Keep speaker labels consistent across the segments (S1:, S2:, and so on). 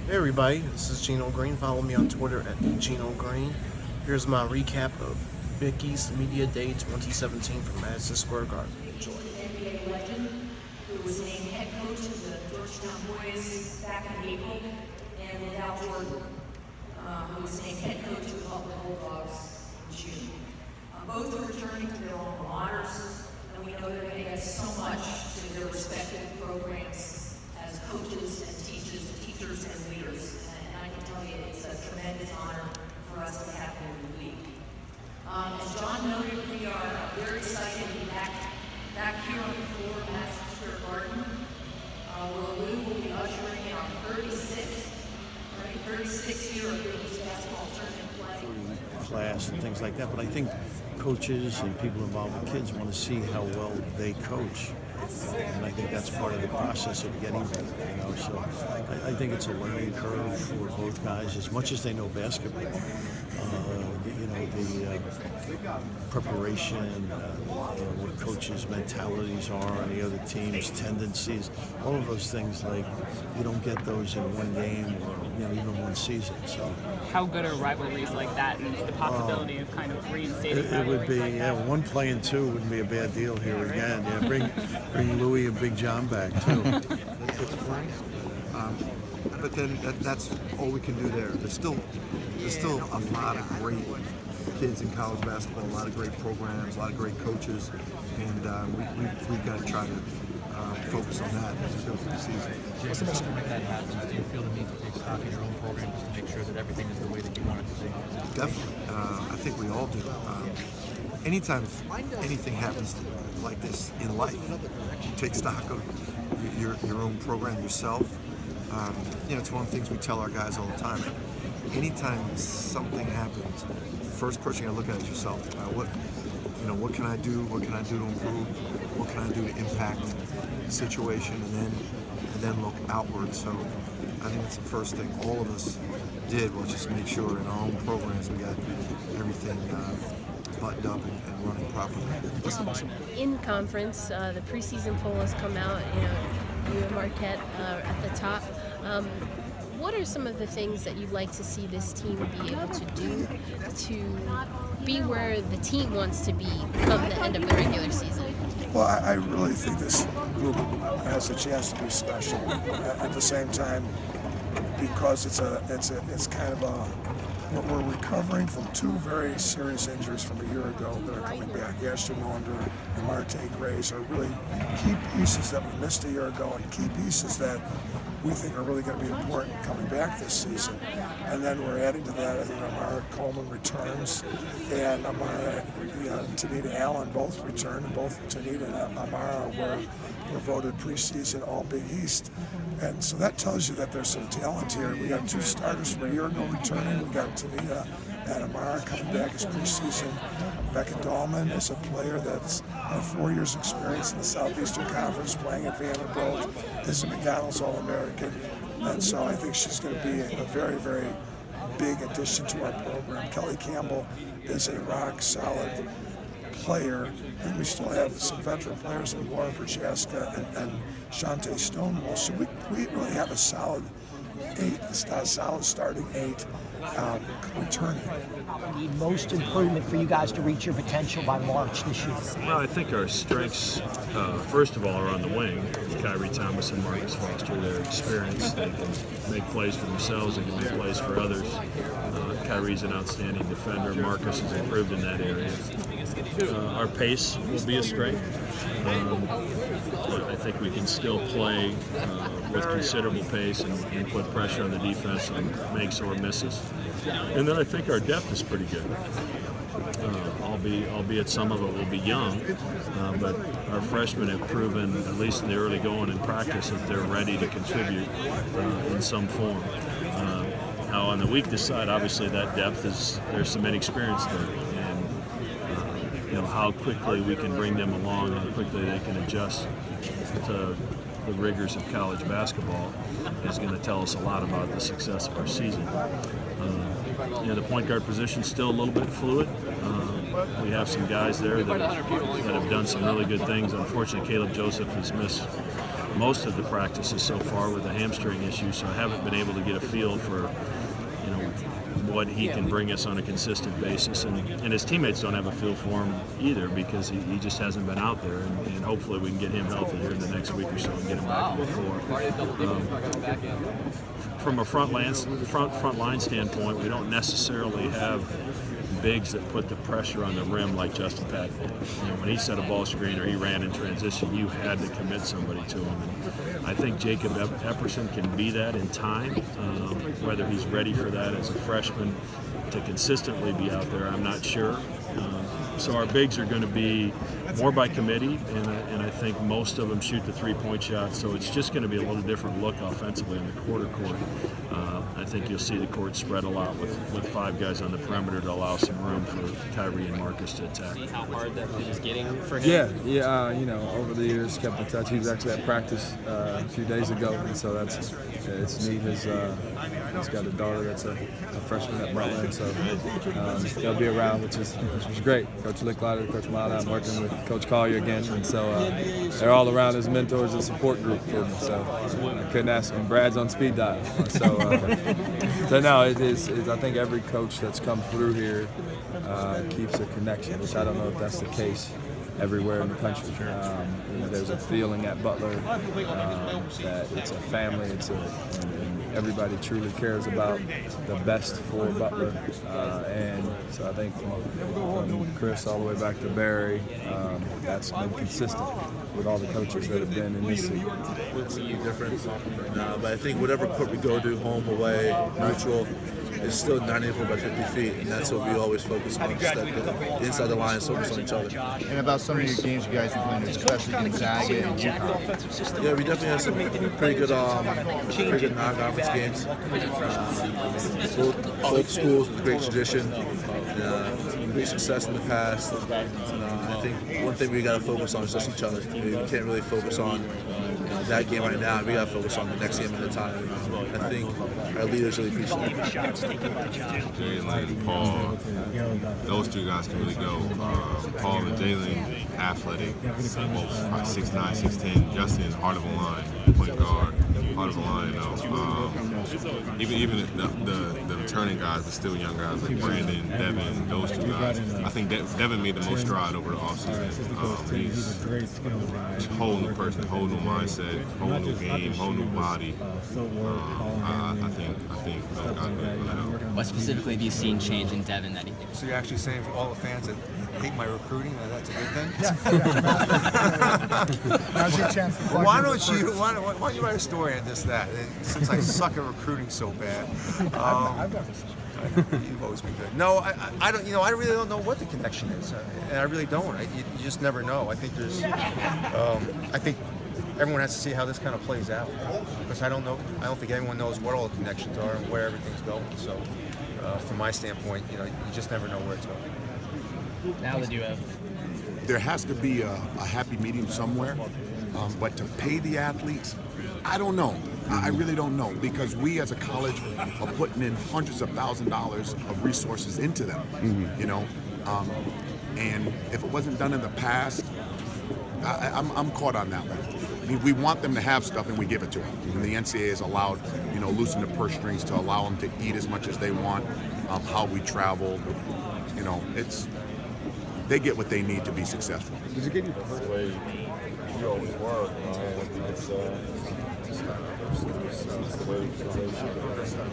S1: Hey everybody, this is Gino Green. Follow me on Twitter at Gino Green. Here's my recap of Big East Media Day 2017 from Madison Square Garden. Enjoy.
S2: NBA legend who was named head coach of the Georgetown Boys back in April, and LaVall Jordan, who was named head coach of the Butler Bulldogs in June. Both are returning to their alma maters, and we know they're going to add so much to their respective programs as coaches and teachers and leaders. And I can tell you it's a tremendous honor for us to have them in the league. As John noted, we are very excited to be back here on the floor of Madison Square Garden, where we will be ushering in our 36th year of Big East basketball tournament play.
S3: Class and things like that, but I think coaches and people involved with kids want to see how well they coach, and I think that's part of the process of getting there. So I think it's a learning curve for both guys as much as they know basketball. The preparation, what coaches' mentalities are on the other team's tendencies, all of those things, like you don't get those in one game or even one season. So
S4: how good are rivalries like that, and the possibility of kind of reinstating
S3: it would be, one play and two wouldn't be a bad deal here again. Yeah, bring Louis and Big John back too.
S5: It's fun, but then that's all we can do there. There's still a lot of great kids in college basketball, a lot of great programs, a lot of great coaches, and we've got to try to focus on that as we go through the season.
S6: What's the most important when that happens? Do you feel the need to take stock in your own program just to make sure that everything is the way that you want it to be?
S5: Definitely. I think we all do. Anytime anything happens like this in life, you take stock of your own program, yourself. It's one of the things we tell our guys all the time. Anytime something happens, the first person you gotta look at is yourself. What can I do? What can I do to improve? What can I do to impact the situation? And then look outward. So I think that's the first thing all of us did, was just make sure in our own programs we got everything buttoned up and running properly.
S7: In conference, the preseason poll has come out. You and Marquette at the top. What are some of the things that you'd like to see this team be able to do to be where the team wants to be come the end of the regular season?
S8: Well, I really think this group has a chance to be special. At the same time, because it's kind of we're recovering from two very serious injuries from a year ago that are coming back. Ashton Maunder and Marte Grace are really key pieces that we missed a year ago, and key pieces that we think are really going to be important coming back this season. And then we're adding to that, I think Amara Coleman returns, and Amara and Tanita Allen both return, and both Tanita and Amara were voted preseason All Big East. And so that tells you that there's some talent here. We got two starters from a year ago returning. We got Tanita and Amara coming back as preseason. Becca Dahlman is a player that's had 4 years experience in the Southeastern Conference, playing at Vanderbilt, is a McDonald's All-American. And so I think she's going to be a very, very big addition to our program. Kelly Campbell is a rock-solid player, and we still have some veteran players in Laura Prochaska and Shante Stonewall. So we really have a solid starting eight returning.
S9: The most improvement for you guys to reach your potential by March this year?
S10: Well, I think our strengths, first of all, are on the wing. Kyrie Thomas and Marcus Foster, their experience. They can make plays for themselves, they can make plays for others. Kyrie's an outstanding defender. Marcus has improved in that area. Our pace will be a strength. I think we can still play with considerable pace and put pressure on the defense and makes or misses. And then I think our depth is pretty good. Albeit some of it will be young, but our freshmen have proven, at least in the early going in practice, that they're ready to contribute in some form. Now on the weakness side, obviously that depth there's some inexperience there, and how quickly we can bring them along and how quickly they can adjust to the rigors of college basketball is going to tell us a lot about the success of our season. The point guard position is still a little bit fluid. We have some guys there that have done some really good things. Unfortunately, Caleb Joseph has missed most of the practices so far with a hamstring issue, so I haven't been able to get a feel for what he can bring us on a consistent basis. And his teammates don't have a feel for him either because he just hasn't been out there. And hopefully we can get him healthy here in the next week or so and get him back on the floor. From a front line standpoint, we don't necessarily have bigs that put the pressure on the rim like Justin Patton did. When he set a ball screen or he ran in transition, you had to commit somebody to him. And I think Jacob Epperson can be that in time. Whether he's ready for that as a freshman to consistently be out there, I'm not sure. So our bigs are going to be more by committee, and I think most of them shoot the three-point shot, so it's just going to be a little different look offensively in the quarter court. I think you'll see the court spread a lot with 5 guys on the perimeter to allow some room for Kyrie and Marcus to attack.
S11: See how hard that is getting for him?
S12: Yeah. Over the years, kept in touch. He was actually at practice a few days ago, and so it's neat. He's got a daughter that's a freshman at Butler, and so they'll be around, which is great. Coach Licklauder, Coach Mullin, I'm working with Coach Collier again, and so they're all around as mentors and support group for me. So I couldn't ask him. Brad's on speed dial. So no, it is. I think every coach that's come through here keeps a connection, which I don't know if that's the case everywhere in the country. There's a feeling at Butler that it's a family. And everybody truly cares about the best for Butler, and so I think from Chris all the way back to Barry, that's been consistent with all the coaches that have been in this league.
S13: It's a different, but I think whatever court we go to, home, away, neutral, it's still 94 by 50 feet, and that's what we always focus on, just that inside the lines, focus on each other.
S14: And about some of your games you guys have played, especially Gonzaga and UConn.
S13: Yeah, we definitely have some pretty good non-conference games. Both schools with great tradition, great success in the past. I think one thing we got to focus on is just each other. We can't really focus on that game right now. We got to focus on the next game at a time. I think our leaders really appreciate it.
S15: Jalen and Paul, those 2 guys can really go. Paul and Jalen, athletic, both 6'9", 6'10". Justin, heart of a line, point guard, heart of a line. Even the returning guys, the still young guys like Brandon, Devin, those 2 guys. I think Devin made the most stride over the offseason. He's a whole new person, whole new mindset, whole new game, whole new body. I think those guys really help.
S11: What specifically have you seen change in Devin that he did?
S5: So you're actually saying for all the fans that hate my recruiting, that's a good thing?
S14: Now's your chance to plug
S5: Why don't you write a story on this, that? Since I suck at recruiting so bad.
S14: I've got this.
S5: You've always been good. No, I don't. I really don't know what the connection is, and I really don't. You just never know. I think there's. I think everyone has to see how this kind of plays out, because I don't know. I don't think anyone knows what all the connections are and where everything's going. So, from my standpoint, you just never know where it's going.
S11: Now that you have.
S16: There has to be a happy medium somewhere, but to pay the athletes, I don't know. I really don't know, because we as a college are putting in hundreds of $1,000s of resources into them, and if it wasn't done in the past, I'm caught on that one. I mean, we want them to have stuff and we give it to them. And the NCAA has allowed, loosen the purse strings to allow them to eat as much as they want, how we travel, they get what they need to be successful.
S12: Does it get you the way you always were?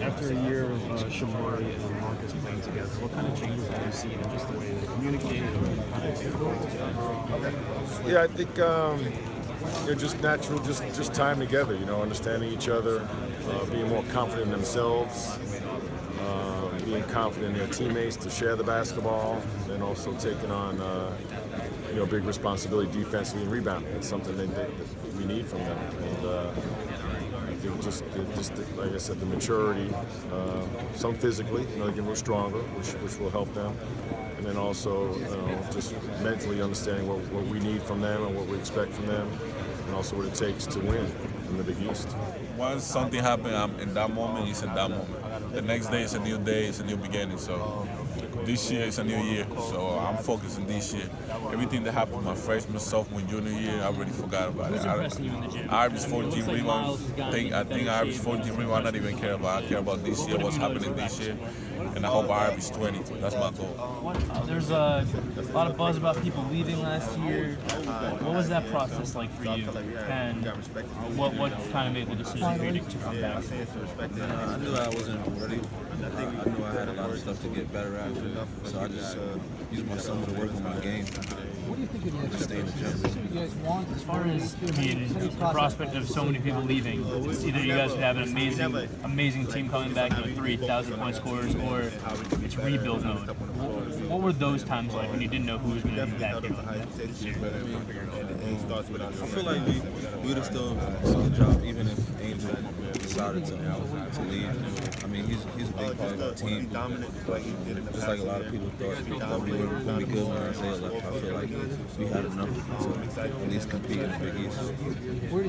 S12: After a year of Shamari and Marcus playing together, what kind of changes have you seen in just the way they communicated?
S17: Yeah, I think just natural, just time together, understanding each other, being more confident in themselves, being confident in their teammates to share the basketball, and also taking on big responsibility defensively and rebounding. It's something that we need from them. And I think just like I said, the maturity, some physically, they get more stronger, which will help them. And then also, just mentally understanding what we need from them and what we expect from them, and also what it takes to win in the Big East.
S18: Once something happens in that moment, it's in that moment. The next day is a new day, it's a new beginning. So this year is a new year, so I'm focusing this year. Everything that happened my freshman, sophomore, junior year, I already forgot about it. I averaged 14 rebounds. I think I averaged 14 rebounds. I don't even care about. I care about this year, what's happening this year, and I hope I average 20. That's my goal.
S6: There's a lot of buzz about people leaving last year. What was that process like for you? And what kind of made the decision for you to come back?
S19: I knew I wasn't ready. I knew I had a lot of stuff to get better at, so I just used my summer to work on my game.
S6: What do you think of the expectations? As far as the prospect of so many people leaving, either you guys could have an amazing team coming back, 3,000 point scorers, or it's rebuild mode. What were those times like when you didn't know who was going to be back this year?
S19: I feel like we would have still done the job even if Angel decided to leave. I mean, he's a big part of our team. But just like a lot of people thought that we were going to be good when Isaiah left, I feel like we had enough to at least compete in the Big East.
S6: Where do